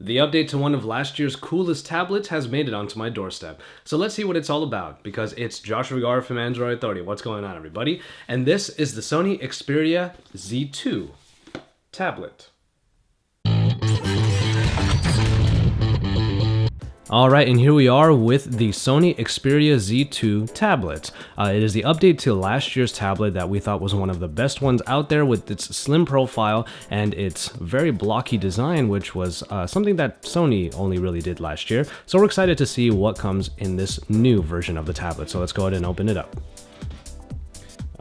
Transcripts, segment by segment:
The update to one of last year's coolest tablets has made it onto my doorstep. So let's see what it's all about, because it's Josh Vergara from Android Authority. What's going on, everybody? And this is the Sony Xperia Z2 tablet. Alright, and here we are with the Sony Xperia Z2 tablet. It is the update to last year's tablet that we thought was one of the best ones out there, with its slim profile and its very blocky design, which was something that Sony only really did last year. So we're excited to see what comes in this new version of the tablet. So let's go ahead and open it up.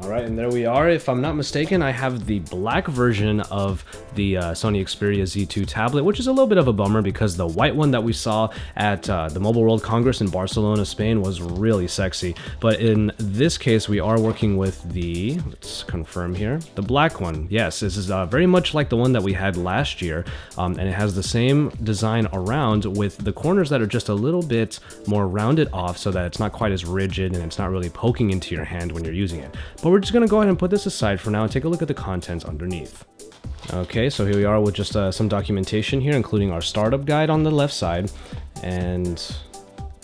Alright, and there we are. If I'm not mistaken, I have the black version of the Sony Xperia Z2 tablet, which is a little bit of a bummer because the white one that we saw at the Mobile World Congress in Barcelona, Spain was really sexy. But in this case, we are working with the, let's confirm here, the black one. Yes, this is very much like the one that we had last year, and it has the same design around, with the corners that are just a little bit more rounded off so that it's not quite as rigid and it's not really poking into your hand when you're using it. But we're just going to go ahead and put this aside for now and take a look at the contents underneath. Okay, so here we are with just some documentation here, including our startup guide on the left side and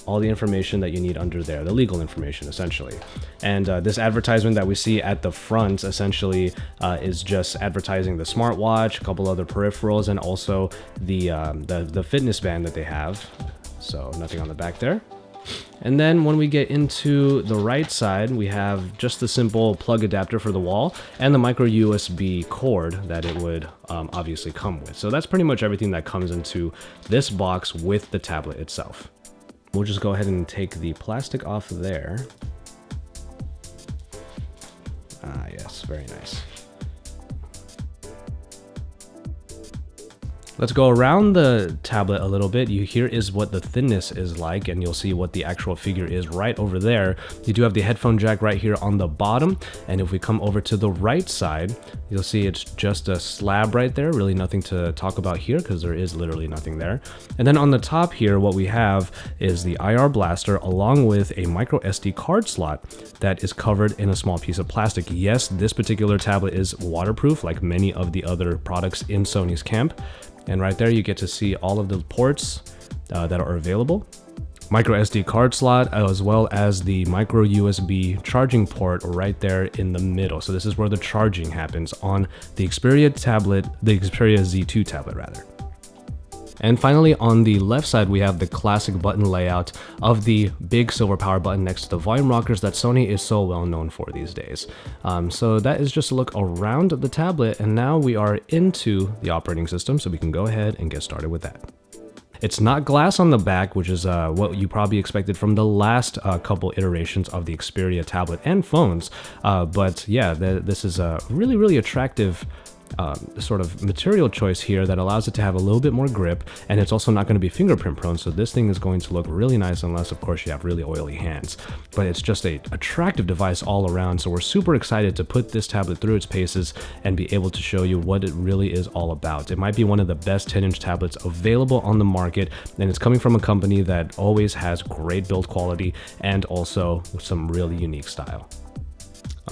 all the information that you need under there, the legal information essentially. And this advertisement that we see at the front essentially is just advertising the smartwatch, a couple other peripherals, and also the fitness band that they have. So nothing on the back there. And then when we get into the right side, we have just the simple plug adapter for the wall and the micro USB cord that it would obviously come with. So that's pretty much everything that comes into this box with the tablet itself. We'll just go ahead and take the plastic off there. Ah, yes, very nice. Let's go around the tablet a little bit. Here is what the thinness is like, and you'll see what the actual figure is right over there. You do have the headphone jack right here on the bottom, and if we come over to the right side, you'll see it's just a slab right there. Really nothing to talk about here because there is literally nothing there. And then on the top here, what we have is the IR blaster along with a micro SD card slot that is covered in a small piece of plastic. Yes, this particular tablet is waterproof like many of the other products in Sony's camp. And right there, you get to see all of the ports that are available. Micro SD card slot, as well as the micro USB charging port right there in the middle. So this is where the charging happens on the Xperia tablet, the Xperia Z2 tablet rather. And finally, on the left side, we have the classic button layout of the big silver power button next to the volume rockers that Sony is so well known for these days. So that is just a look around the tablet, and now we are into the operating system, so we can go ahead and get started with that. It's not glass on the back, which is what you probably expected from the last couple iterations of the Xperia tablet and phones. But yeah, this is a really attractive sort of material choice here that allows it to have a little bit more grip, and it's also not going to be fingerprint prone, so this thing is going to look really nice unless of course you have really oily hands. But it's just a attractive device all around, so we're super excited to put this tablet through its paces and be able to show you what it really is all about. It might be one of the best 10-inch tablets available on the market, and it's coming from a company that always has great build quality and also some really unique style.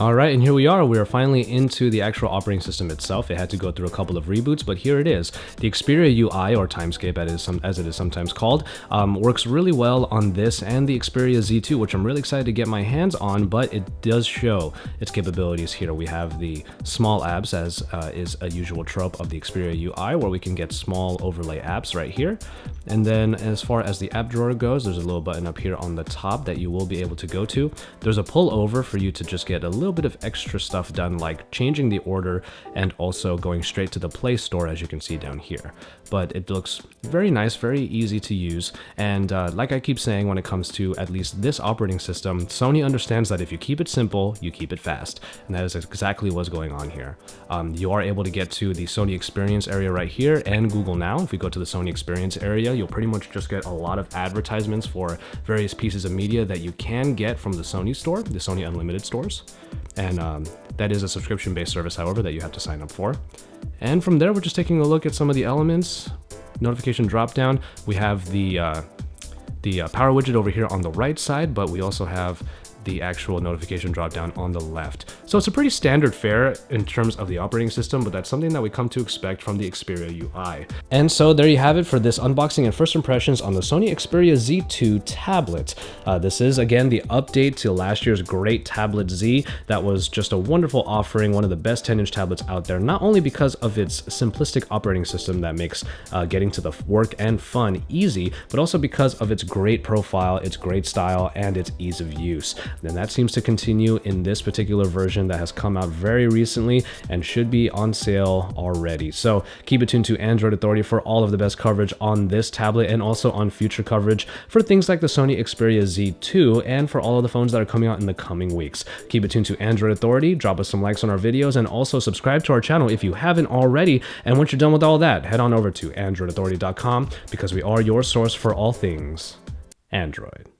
Alright, and here we are. We are finally into the actual operating system itself. It had to go through a couple of reboots, but here it is. The Xperia UI, or Timescape as it is sometimes called, works really well on this and the Xperia Z2, which I'm really excited to get my hands on, but it does show its capabilities here. We have the small apps, as is a usual trope of the Xperia UI, where we can get small overlay apps right here. And then as far as the app drawer goes, there's a little button up here on the top that you will be able to go to. There's a pull over for you to just get a little bit of extra stuff done, like changing the order and also going straight to the Play Store, as you can see down here. But it looks very nice, very easy to use, and like I keep saying, when it comes to at least this operating system, Sony understands that if you keep it simple, you keep it fast, and that is exactly what's going on here. You are able to get to the Sony Experience area right here and Google Now. If we go to the Sony Experience area, you'll pretty much just get a lot of advertisements for various pieces of media that you can get from the Sony store, the Sony Unlimited stores. And that is a subscription-based service, however, that you have to sign up for. And from there, we're just taking a look at some of the elements. Notification drop-down. We have the power widget over here on the right side, but we also have the actual notification drop down on the left. So it's a pretty standard fare in terms of the operating system, but that's something that we come to expect from the Xperia UI. And so there you have it for this unboxing and first impressions on the Sony Xperia Z2 tablet. This is again the update to last year's great tablet Z. That was just a wonderful offering, one of the best 10-inch tablets out there, not only because of its simplistic operating system that makes getting to the work and fun easy, but also because of its great profile, its great style, and its ease of use. And that seems to continue in this particular version that has come out very recently and should be on sale already. So keep it tuned to Android Authority for all of the best coverage on this tablet and also on future coverage for things like the Sony Xperia Z2 and for all of the phones that are coming out in the coming weeks. Keep it tuned to Android Authority, drop us some likes on our videos, and also subscribe to our channel if you haven't already. And once you're done with all that, head on over to androidauthority.com because we are your source for all things Android.